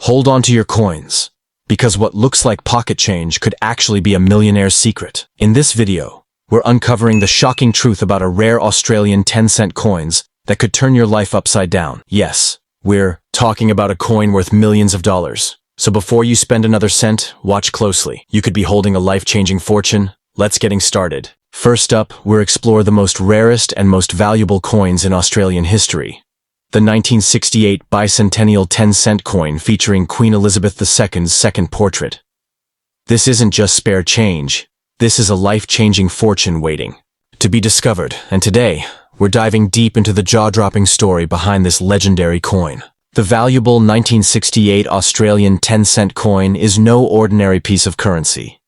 Hold on to your coins, because what looks like pocket change could actually be a millionaire's secret. In this video, we're uncovering the shocking truth about a rare Australian 10-cent coins that could turn your life upside down. Yes, we're talking about a coin worth millions of dollars. So before you spend another cent, watch closely. You could be holding a life-changing fortune. Let's get started. First up, we'll explore the most rarest and most valuable coins in Australian history. The 1968 bicentennial 10-cent coin featuring Queen Elizabeth II's second portrait. This isn't just spare change. This is a life-changing fortune waiting to be discovered. And today, we're diving deep into the jaw-dropping story behind this legendary coin. The valuable 1968 Australian 10-cent coin is no ordinary piece of currency.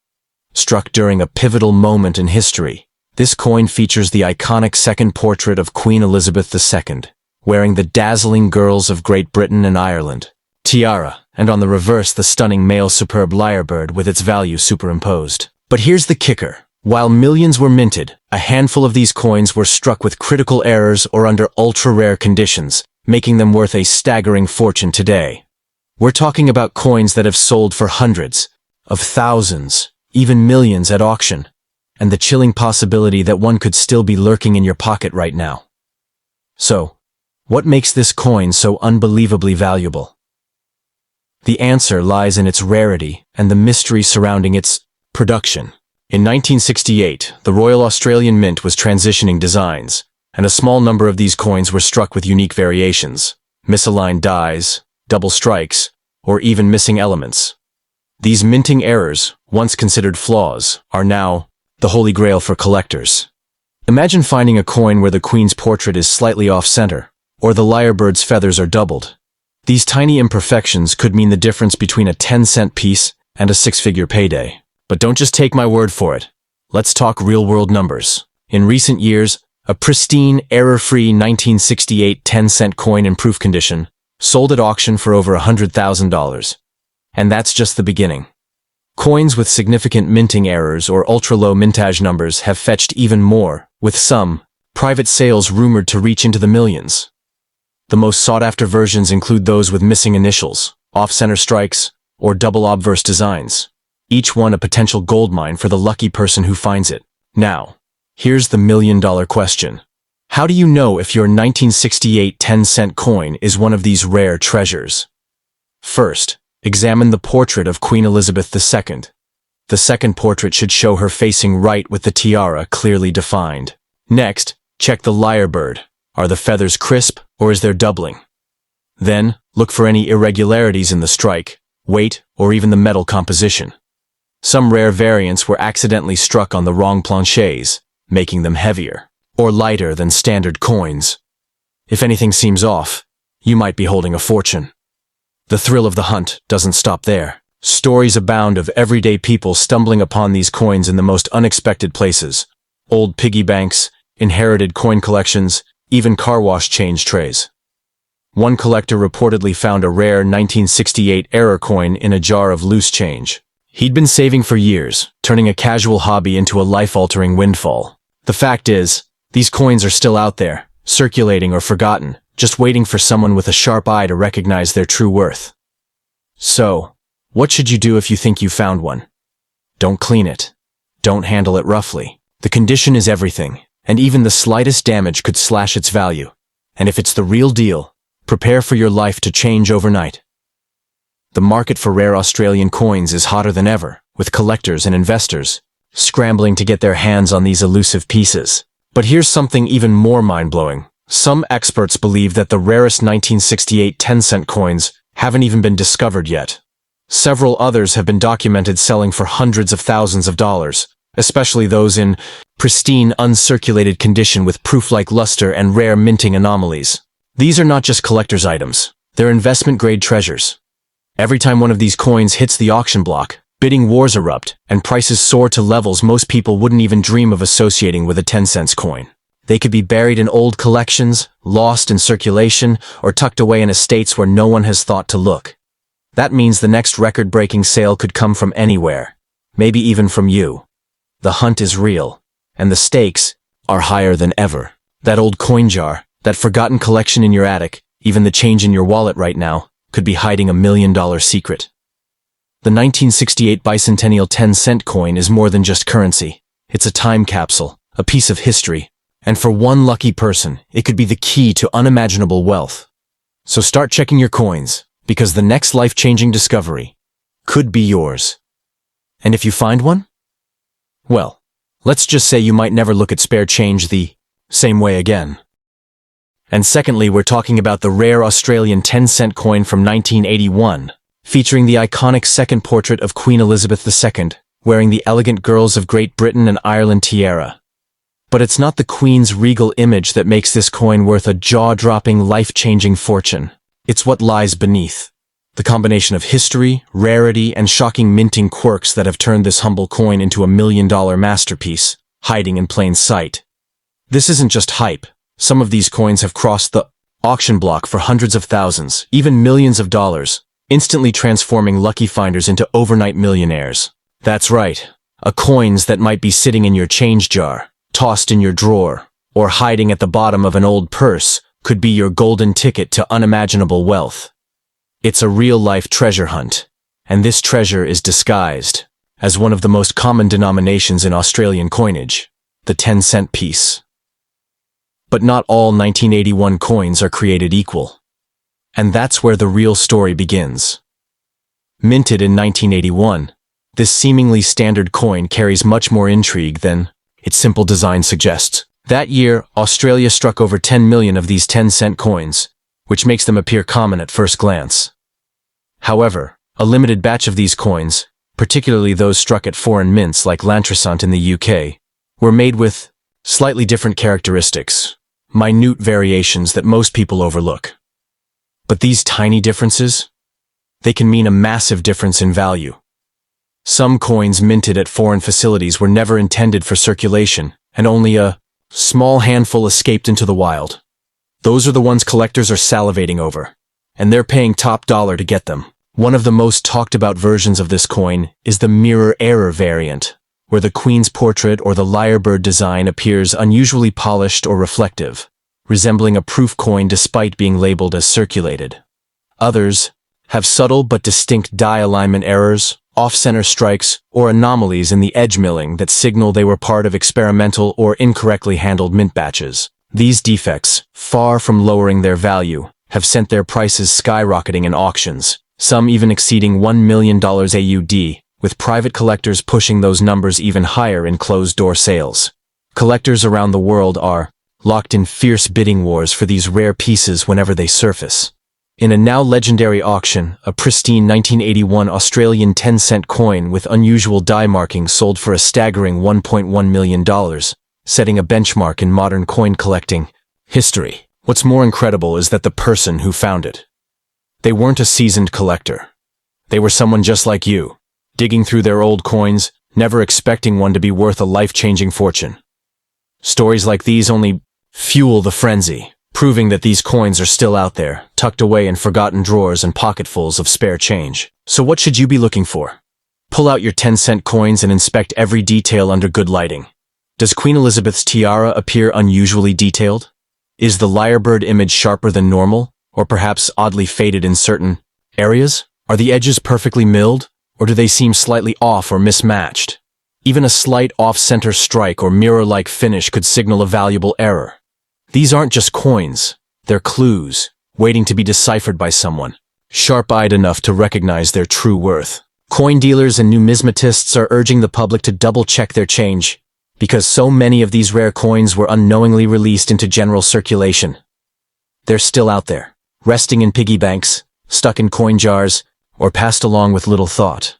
Struck during a pivotal moment in history, this coin features the iconic second portrait of Queen Elizabeth II, wearing the dazzling girls of Great Britain and Ireland tiara, and on the reverse the stunning male superb lyrebird with its value superimposed. But here's the kicker. While millions were minted, a handful of these coins were struck with critical errors or under ultra-rare conditions, making them worth a staggering fortune today. We're talking about coins that have sold for hundreds of thousands, even millions at auction, and the chilling possibility that one could still be lurking in your pocket right now. So, what makes this coin so unbelievably valuable? The answer lies in its rarity and the mystery surrounding its production. In 1968, the Royal Australian Mint was transitioning designs, and a small number of these coins were struck with unique variations, misaligned dies, double strikes, or even missing elements. These minting errors, once considered flaws, are now the holy grail for collectors. Imagine finding a coin where the Queen's portrait is slightly off-center, or the lyrebird's feathers are doubled. These tiny imperfections could mean the difference between a 10-cent piece and a six-figure payday. But don't just take my word for it. Let's talk real-world numbers. In recent years, a pristine, error-free 1968 10-cent coin in proof condition sold at auction for over $100,000. And that's just the beginning. Coins with significant minting errors or ultra-low mintage numbers have fetched even more, with some private sales rumored to reach into the millions. The most sought-after versions include those with missing initials, off-center strikes, or double obverse designs. Each one a potential goldmine for the lucky person who finds it. Now, here's the million-dollar question. How do you know if your 1968 10-cent coin is one of these rare treasures? First, examine the portrait of Queen Elizabeth II. The second portrait should show her facing right with the tiara clearly defined. Next, check the lyrebird. Are the feathers crisp, or is there doubling? Then, look for any irregularities in the strike, weight, or even the metal composition. Some rare variants were accidentally struck on the wrong planchets, making them heavier or lighter than standard coins. If anything seems off, you might be holding a fortune. The thrill of the hunt doesn't stop there. Stories abound of everyday people stumbling upon these coins in the most unexpected places. Old piggy banks, inherited coin collections, even car wash change trays. One collector reportedly found a rare 1968 error coin in a jar of loose change. He'd been saving for years, turning a casual hobby into a life-altering windfall. The fact is, these coins are still out there, circulating or forgotten, just waiting for someone with a sharp eye to recognize their true worth. So, what should you do if you think you found one? Don't clean it. Don't handle it roughly. The condition is everything, and even the slightest damage could slash its value. And if it's the real deal, prepare for your life to change overnight. The market for rare Australian coins is hotter than ever, with collectors and investors scrambling to get their hands on these elusive pieces. But here's something even more mind-blowing. Some experts believe that the rarest 1968 10-cent coins haven't even been discovered yet. Several others have been documented selling for hundreds of thousands of dollars, especially those in pristine, uncirculated condition with proof-like luster and rare minting anomalies. These are not just collector's items. They're investment-grade treasures. Every time one of these coins hits the auction block, bidding wars erupt, and prices soar to levels most people wouldn't even dream of associating with a 10-cent coin. They could be buried in old collections, lost in circulation, or tucked away in estates where no one has thought to look. That means the next record-breaking sale could come from anywhere, maybe even from you. The hunt is real, and the stakes are higher than ever. That old coin jar, that forgotten collection in your attic, even the change in your wallet right now, could be hiding a $1 million secret. The 1968 bicentennial 10-cent coin is more than just currency. It's a time capsule, a piece of history, and for one lucky person, it could be the key to unimaginable wealth. So start checking your coins, because the next life-changing discovery could be yours. And if you find one? Well, let's just say you might never look at spare change the same way again. And secondly, we're talking about the rare Australian 10-cent coin from 1981, featuring the iconic second portrait of Queen Elizabeth II, wearing the elegant girls of Great Britain and Ireland tiara. But it's not the Queen's regal image that makes this coin worth a jaw-dropping, life-changing fortune. It's what lies beneath. The combination of history, rarity, and shocking minting quirks that have turned this humble coin into a $1 million masterpiece, hiding in plain sight. This isn't just hype. Some of these coins have crossed the auction block for hundreds of thousands, even millions of dollars, instantly transforming lucky finders into overnight millionaires. That's right, coins that might be sitting in your change jar, tossed in your drawer, or hiding at the bottom of an old purse, could be your golden ticket to unimaginable wealth. It's a real-life treasure hunt, and this treasure is disguised as one of the most common denominations in Australian coinage, the 10-cent piece. But not all 1981 coins are created equal. And that's where the real story begins. Minted in 1981, this seemingly standard coin carries much more intrigue than its simple design suggests. That year, Australia struck over 10 million of these 10-cent coins, which makes them appear common at first glance. However, a limited batch of these coins, particularly those struck at foreign mints like Lantricent in the UK, were made with slightly different characteristics, minute variations that most people overlook. But these tiny differences, they can mean a massive difference in value. Some coins minted at foreign facilities were never intended for circulation, and only a small handful escaped into the wild. Those are the ones collectors are salivating over, and they're paying top dollar to get them. One of the most talked about versions of this coin is the mirror error variant, where the Queen's portrait or the lyrebird design appears unusually polished or reflective, resembling a proof coin despite being labeled as circulated. Others have subtle but distinct die alignment errors, off-center strikes, or anomalies in the edge milling that signal they were part of experimental or incorrectly handled mint batches. These defects, far from lowering their value, have sent their prices skyrocketing in auctions, some even exceeding $1 million AUD, with private collectors pushing those numbers even higher in closed-door sales. Collectors around the world are locked in fierce bidding wars for these rare pieces whenever they surface. In a now legendary auction, a pristine 1981 Australian 10-cent coin with unusual die markings sold for a staggering $1.1 million, setting a benchmark in modern coin collecting history. What's more incredible is that the person who found it, they weren't a seasoned collector. They were someone just like you, digging through their old coins, never expecting one to be worth a life-changing fortune. Stories like these only fuel the frenzy, proving that these coins are still out there, tucked away in forgotten drawers and pocketfuls of spare change. So what should you be looking for? Pull out your 10-cent coins and inspect every detail under good lighting. Does Queen Elizabeth's tiara appear unusually detailed? Is the lyrebird image sharper than normal, or perhaps oddly faded in certain areas? Are the edges perfectly milled, or do they seem slightly off or mismatched? Even a slight off-center strike or mirror-like finish could signal a valuable error. These aren't just coins, they're clues, waiting to be deciphered by someone, sharp-eyed enough to recognize their true worth. Coin dealers and numismatists are urging the public to double-check their change, because so many of these rare coins were unknowingly released into general circulation. They're still out there, resting in piggy banks, stuck in coin jars, or passed along with little thought.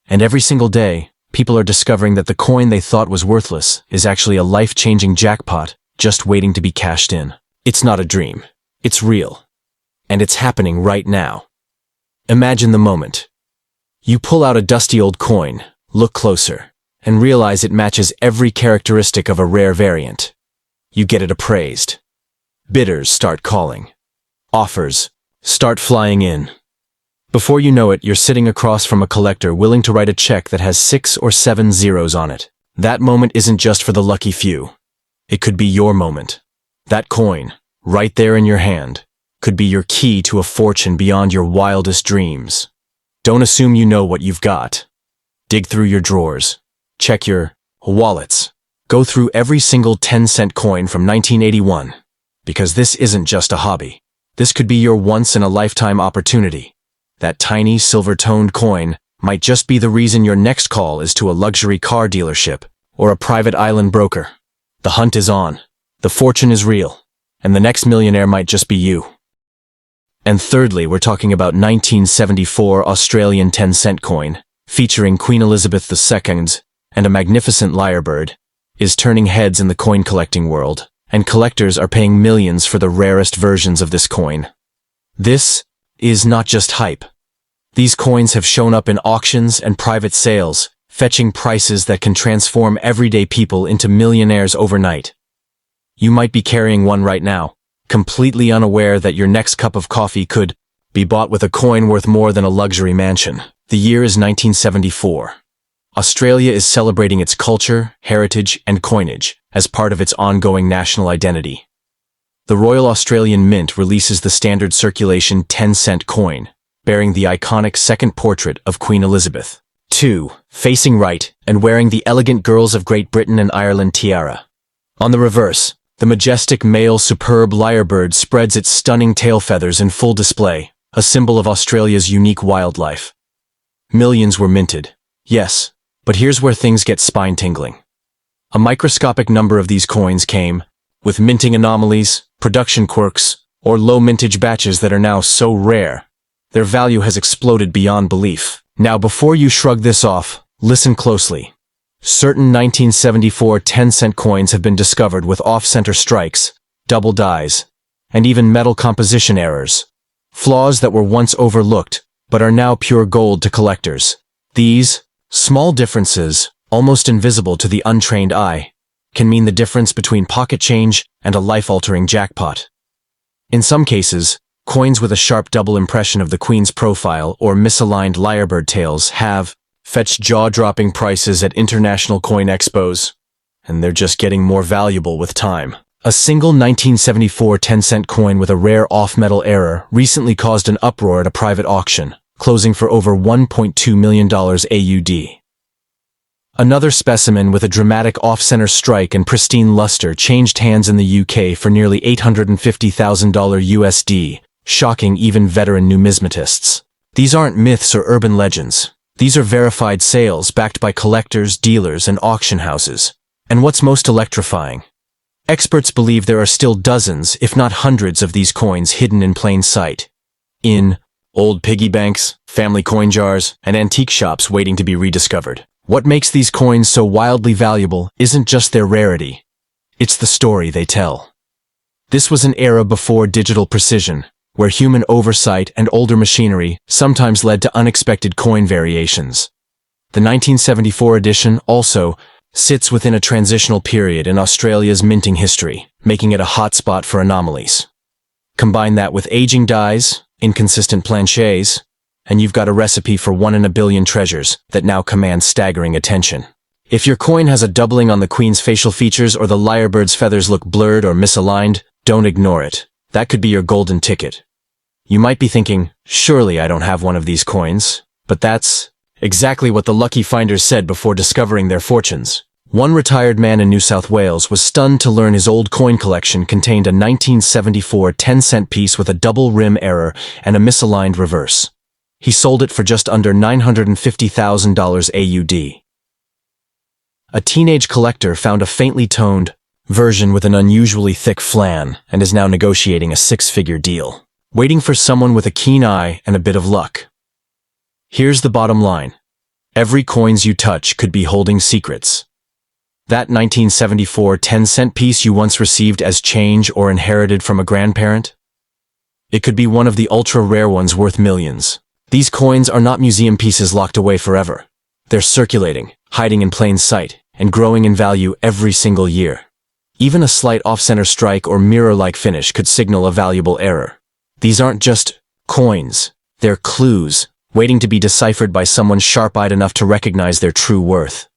And every single day, people are discovering that the coin they thought was worthless is actually a life-changing jackpot just waiting to be cashed in. It's not a dream. It's real. And it's happening right now. Imagine the moment. You pull out a dusty old coin, look closer, and realize it matches every characteristic of a rare variant. You get it appraised. Bidders start calling. Offers start flying in. Before you know it, you're sitting across from a collector willing to write a check that has 6 or 7 zeros on it. That moment isn't just for the lucky few. It could be your moment. That coin, right there in your hand, could be your key to a fortune beyond your wildest dreams. Don't assume you know what you've got. Dig through your drawers. Check your wallets. Go through every single 10-cent coin from 1981. Because this isn't just a hobby. This could be your once-in-a-lifetime opportunity. That tiny silver-toned coin might just be the reason your next call is to a luxury car dealership or a private island broker. The hunt is on. The fortune is real. And the next millionaire might just be you. And thirdly, we're talking about 1974 Australian 10-cent coin, featuring Queen Elizabeth II and a magnificent lyrebird, is turning heads in the coin collecting world, and collectors are paying millions for the rarest versions of this coin. This is not just hype. These coins have shown up in auctions and private sales, fetching prices that can transform everyday people into millionaires overnight. You might be carrying one right now, completely unaware that your next cup of coffee could be bought with a coin worth more than a luxury mansion. The year is 1974. Australia is celebrating its culture, heritage, and coinage as part of its ongoing national identity. The Royal Australian Mint releases the standard circulation 10-cent coin, bearing the iconic second portrait of Queen Elizabeth II, facing right and wearing the elegant Girls of Great Britain and Ireland tiara. On the reverse, the majestic male superb lyrebird spreads its stunning tail feathers in full display, a symbol of Australia's unique wildlife. Millions were minted, yes, but here's where things get spine-tingling. A microscopic number of these coins came with minting anomalies, production quirks, or low mintage batches that are now so rare. Their value has exploded beyond belief. Now, before you shrug this off, listen closely. Certain 1974 10-cent coins have been discovered with off-center strikes, double dies, and even metal composition errors. Flaws that were once overlooked, but are now pure gold to collectors. These small differences, almost invisible to the untrained eye, can mean the difference between pocket change and a life-altering jackpot. In some cases, coins with a sharp double impression of the Queen's profile or misaligned lyrebird tails have fetched jaw-dropping prices at international coin expos, and they're just getting more valuable with time. A single 1974 10-cent coin with a rare off-metal error recently caused an uproar at a private auction, closing for over $1.2 million AUD. Another specimen with a dramatic off-center strike and pristine luster changed hands in the UK for nearly $850,000 USD, shocking even veteran numismatists. These aren't myths or urban legends. These are verified sales backed by collectors, dealers, and auction houses. And what's most electrifying? Experts believe there are still dozens, if not hundreds, of these coins hidden in plain sight. In old piggy banks, family coin jars, and antique shops waiting to be rediscovered. What makes these coins so wildly valuable isn't just their rarity. It's the story they tell. This was an era before digital precision, where human oversight and older machinery sometimes led to unexpected coin variations. The 1974 edition also sits within a transitional period in Australia's minting history, making it a hotspot for anomalies. Combine that with aging dies, inconsistent planchets, and you've got a recipe for one in a billion treasures that now command staggering attention. If your coin has a doubling on the Queen's facial features or the lyrebird's feathers look blurred or misaligned, don't ignore it. That could be your golden ticket. You might be thinking, surely I don't have one of these coins, but that's exactly what the lucky finders said before discovering their fortunes. One retired man in New South Wales was stunned to learn his old coin collection contained a 1974 10-cent piece with a double rim error and a misaligned reverse. He sold it for just under $950,000 AUD. A teenage collector found a faintly toned version with an unusually thick flan and is now negotiating a six-figure deal, waiting for someone with a keen eye and a bit of luck. Here's the bottom line. Every coins you touch could be holding secrets. That 1974 10-cent piece you once received as change or inherited from a grandparent? It could be one of the ultra-rare ones worth millions. These coins are not museum pieces locked away forever. They're circulating, hiding in plain sight, and growing in value every single year. Even a slight off-center strike or mirror-like finish could signal a valuable error. These aren't just coins. They're clues, waiting to be deciphered by someone sharp-eyed enough to recognize their true worth.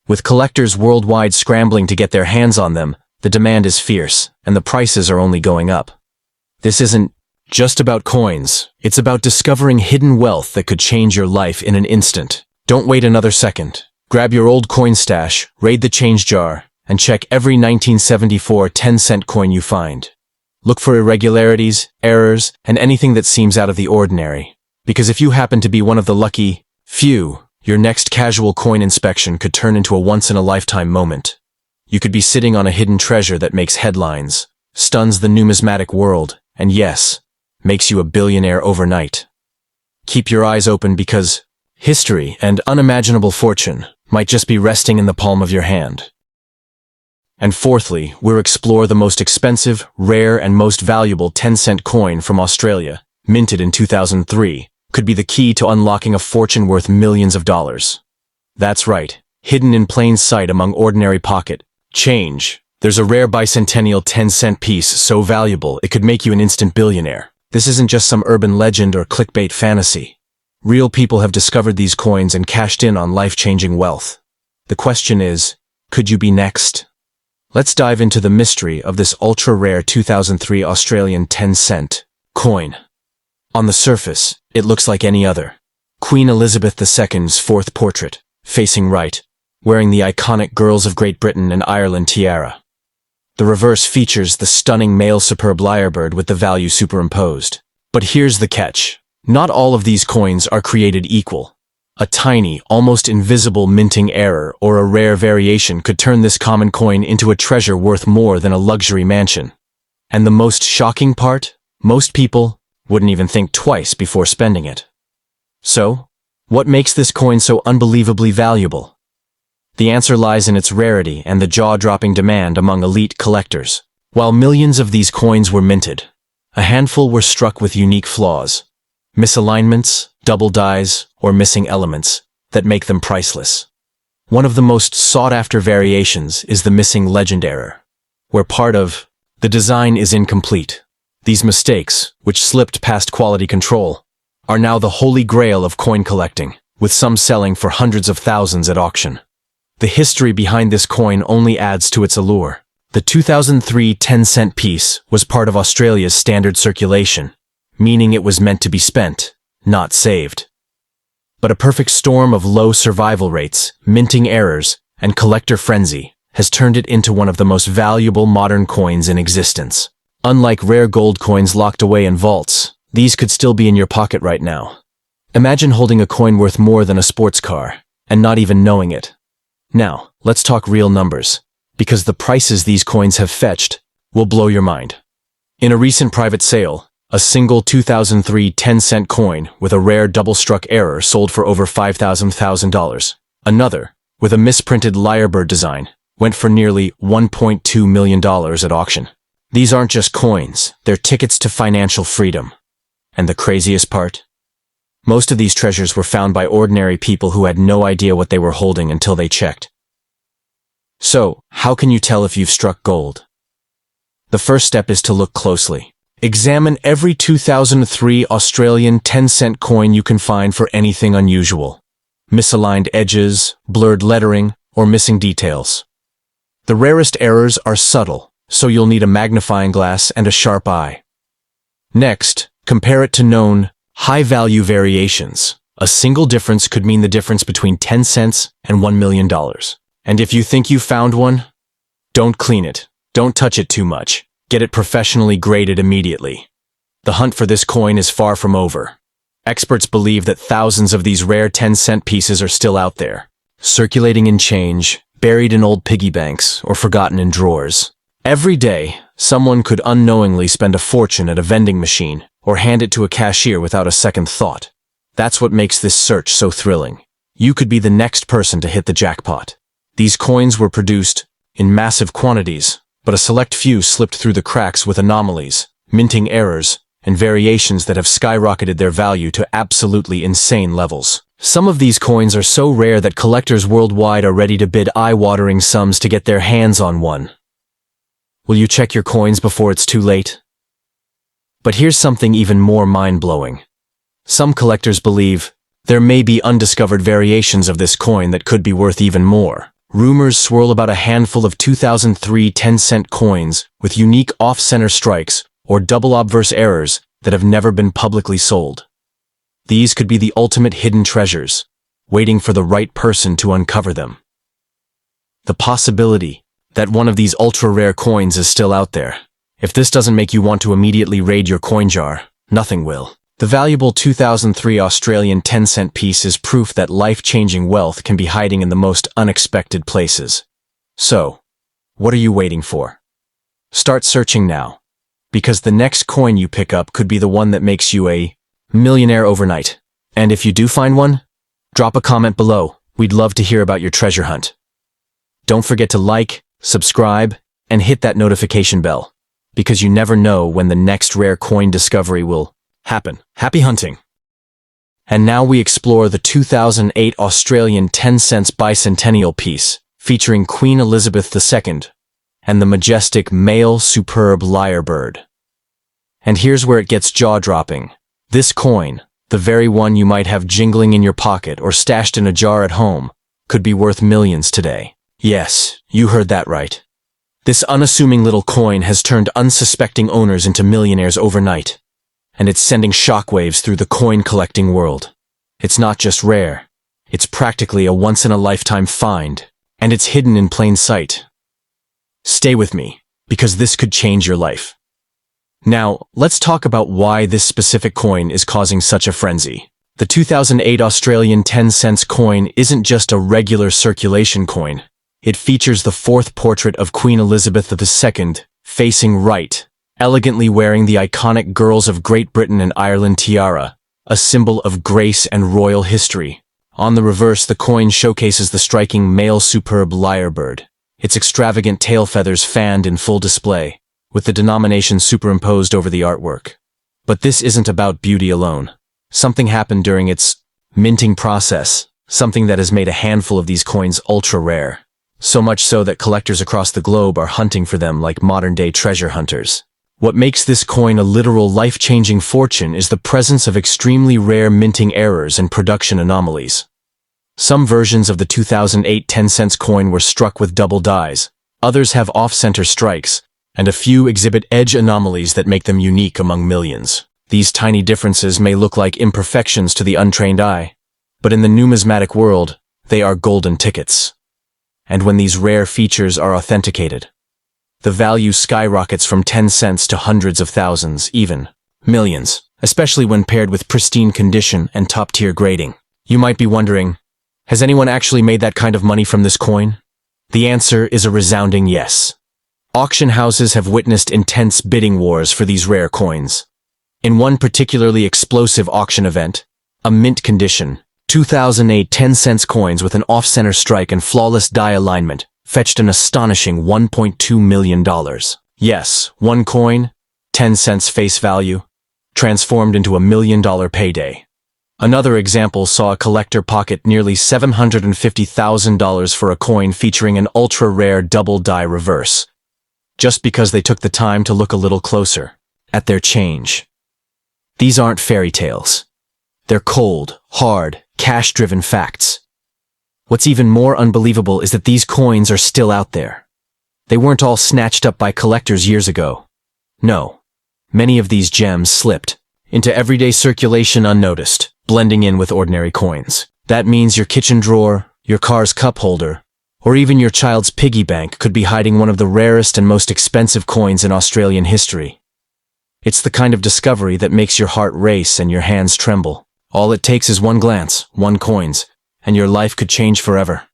With collectors worldwide scrambling to get their hands on them, the demand is fierce, and the prices are only going up. This isn't just about coins. It's about discovering hidden wealth that could change your life in an instant. Don't wait another second. Grab your old coin stash, raid the change jar, and check every 1974 10-cent coin you find. Look for irregularities, errors, and anything that seems out of the ordinary. Because if you happen to be one of the lucky few, your next casual coin inspection could turn into a once-in-a-lifetime moment. You could be sitting on a hidden treasure that makes headlines, stuns the numismatic world, and yes, makes you a billionaire overnight. Keep your eyes open because history and unimaginable fortune might just be resting in the palm of your hand. And fourthly, we'll explore the most expensive, rare, and most valuable 10-cent coin from Australia, minted in 2003, could be the key to unlocking a fortune worth millions of dollars. That's right, hidden in plain sight among ordinary pocket change. There's a rare bicentennial 10-cent piece so valuable it could make you an instant billionaire. This isn't just some urban legend or clickbait fantasy. Real people have discovered these coins and cashed in on life-changing wealth. The question is, could you be next? Let's dive into the mystery of this ultra-rare 2003 Australian 10-cent coin. On the surface, it looks like any other. Queen Elizabeth II's fourth portrait, facing right, wearing the iconic Girls of Great Britain and Ireland tiara. The reverse features the stunning male superb lyrebird with the value superimposed. But here's the catch. Not all of these coins are created equal. A tiny, almost invisible minting error or a rare variation could turn this common coin into a treasure worth more than a luxury mansion. And the most shocking part? Most people wouldn't even think twice before spending it. So, what makes this coin so unbelievably valuable? The answer lies in its rarity and the jaw-dropping demand among elite collectors. While millions of these coins were minted, a handful were struck with unique flaws. Misalignments, double dies, or missing elements that make them priceless. One of the most sought-after variations is the missing legend error, where part of the design is incomplete. These mistakes, which slipped past quality control, are now the holy grail of coin collecting, with some selling for hundreds of thousands at auction. The history behind this coin only adds to its allure. The 2003 10-cent piece was part of Australia's standard circulation, meaning it was meant to be spent, not saved. But a perfect storm of low survival rates, minting errors, and collector frenzy has turned it into one of the most valuable modern coins in existence. Unlike rare gold coins locked away in vaults, these could still be in your pocket right now. Imagine holding a coin worth more than a sports car, and not even knowing it. Now, let's talk real numbers, because the prices these coins have fetched will blow your mind. In a recent private sale, a single 2003 10-cent coin with a rare double-struck error sold for over $5,000. Another, with a misprinted lyrebird design, went for nearly $1.2 million at auction. These aren't just coins, they're tickets to financial freedom. And the craziest part? Most of these treasures were found by ordinary people who had no idea what they were holding until they checked. So, how can you tell if you've struck gold? The first step is to look closely. Examine every 2003 Australian 10-cent coin you can find for anything unusual. Misaligned edges, blurred lettering, or missing details. The rarest errors are subtle, so you'll need a magnifying glass and a sharp eye. Next, compare it to known, high-value variations. A single difference could mean the difference between 10 cents and $1 million. And if you think you found one, don't clean it. Don't touch it too much. Get it professionally graded immediately. The hunt for this coin is far from over. Experts believe that thousands of these rare 10-cent pieces are still out there, circulating in change, buried in old piggy banks, or forgotten in drawers. Every day, someone could unknowingly spend a fortune at a vending machine or hand it to a cashier without a second thought. That's what makes this search so thrilling. You could be the next person to hit the jackpot. These coins were produced in massive quantities, but a select few slipped through the cracks with anomalies, minting errors, and variations that have skyrocketed their value to absolutely insane levels. Some of these coins are so rare that collectors worldwide are ready to bid eye-watering sums to get their hands on one. Will you check your coins before it's too late? But here's something even more mind-blowing. Some collectors believe there may be undiscovered variations of this coin that could be worth even more. Rumors swirl about a handful of 2003 10-cent coins with unique off-center strikes or double obverse errors that have never been publicly sold. These could be the ultimate hidden treasures, waiting for the right person to uncover them. The possibility that one of these ultra-rare coins is still out there. If this doesn't make you want to immediately raid your coin jar, nothing will. The valuable 2003 Australian 10-cent piece is proof that life-changing wealth can be hiding in the most unexpected places. So, what are you waiting for? Start searching now, because the next coin you pick up could be the one that makes you a millionaire overnight. And if you do find one, drop a comment below. We'd love to hear about your treasure hunt. Don't forget to like, subscribe, and hit that notification bell, because you never know when the next rare coin discovery will happen. Happy hunting! And now we explore the 2008 Australian 10-cent bicentennial piece, featuring Queen Elizabeth II and the majestic male superb lyrebird. And here's where it gets jaw-dropping. This coin, the very one you might have jingling in your pocket or stashed in a jar at home, could be worth millions today. Yes, you heard that right. This unassuming little coin has turned unsuspecting owners into millionaires overnight, and it's sending shockwaves through the coin-collecting world. It's not just rare, it's practically a once-in-a-lifetime find, and it's hidden in plain sight. Stay with me, because this could change your life. Now, let's talk about why this specific coin is causing such a frenzy. The 2008 Australian 10-cent coin isn't just a regular circulation coin. It features the fourth portrait of Queen Elizabeth II, facing right, elegantly wearing the iconic Girls of Great Britain and Ireland tiara, a symbol of grace and royal history. On the reverse, the coin showcases the striking male superb lyrebird, its extravagant tail feathers fanned in full display, with the denomination superimposed over the artwork. But this isn't about beauty alone. Something happened during its minting process, something that has made a handful of these coins ultra-rare. So much so that collectors across the globe are hunting for them like modern-day treasure hunters. What makes this coin a literal life-changing fortune is the presence of extremely rare minting errors and production anomalies. Some versions of the 2008 10-cent coin were struck with double dies, others have off-center strikes, and a few exhibit edge anomalies that make them unique among millions. These tiny differences may look like imperfections to the untrained eye, but in the numismatic world, they are golden tickets. And when these rare features are authenticated, the value skyrockets from 10 cents to hundreds of thousands, even millions, especially when paired with pristine condition and top-tier grading. You might be wondering, has anyone actually made that kind of money from this coin? The answer is a resounding yes. Auction houses have witnessed intense bidding wars for these rare coins. In one particularly explosive auction event, a mint condition, 2008 10-cent coins with an off-center strike and flawless die alignment fetched an astonishing $1.2 million. Yes, one coin, 10 cents face value, transformed into $1 million payday. Another example saw a collector pocket nearly $750,000 for a coin featuring an ultra-rare double die reverse, just because they took the time to look a little closer at their change. These aren't fairy tales. They're cold, hard, cash-driven facts. What's even more unbelievable is that these coins are still out there. They weren't all snatched up by collectors years ago. No, many of these gems slipped into everyday circulation unnoticed, blending in with ordinary coins. That means your kitchen drawer, your car's cup holder, or even your child's piggy bank could be hiding one of the rarest and most expensive coins in Australian history. It's the kind of discovery that makes your heart race and your hands tremble. All it takes is one glance, one coins, and your life could change forever.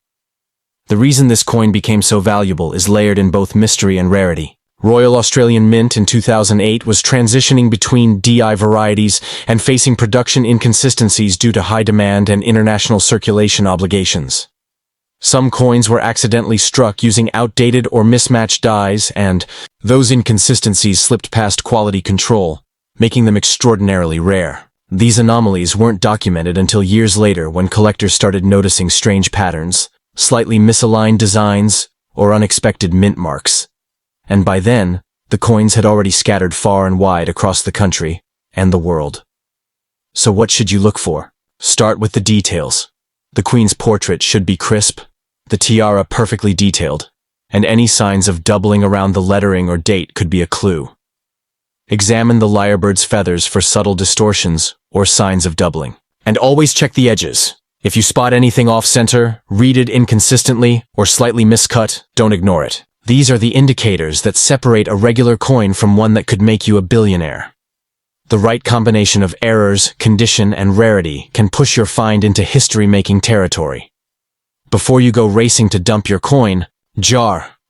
The reason this coin became so valuable is layered in both mystery and rarity. Royal Australian Mint in 2008 was transitioning between DI varieties and facing production inconsistencies due to high demand and international circulation obligations. Some coins were accidentally struck using outdated or mismatched dies, and those inconsistencies slipped past quality control, making them extraordinarily rare. These anomalies weren't documented until years later when collectors started noticing strange patterns, slightly misaligned designs, or unexpected mint marks. And by then, the coins had already scattered far and wide across the country and the world. So what should you look for? Start with the details. The Queen's portrait should be crisp, the tiara perfectly detailed, and any signs of doubling around the lettering or date could be a clue. Examine the lyrebird's feathers for subtle distortions or signs of doubling. And always check the edges. If you spot anything off-center, read it inconsistently, or slightly miscut, don't ignore it. These are the indicators that separate a regular coin from one that could make you a billionaire. The right combination of errors, condition, and rarity can push your find into history-making territory. Before you go racing to dump your coin,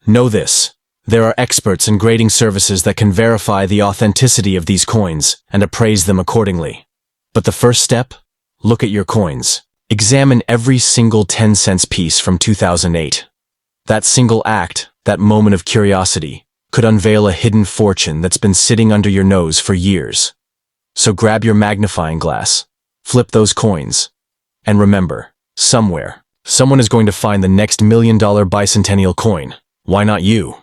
know this. There are experts and grading services that can verify the authenticity of these coins and appraise them accordingly. But the first step? Look at your coins. Examine every single 10-cent piece from 2008. That single act, that moment of curiosity, could unveil a hidden fortune that's been sitting under your nose for years. So grab your magnifying glass, flip those coins, and remember, somewhere, someone is going to find the next $1 million bicentennial coin. Why not you?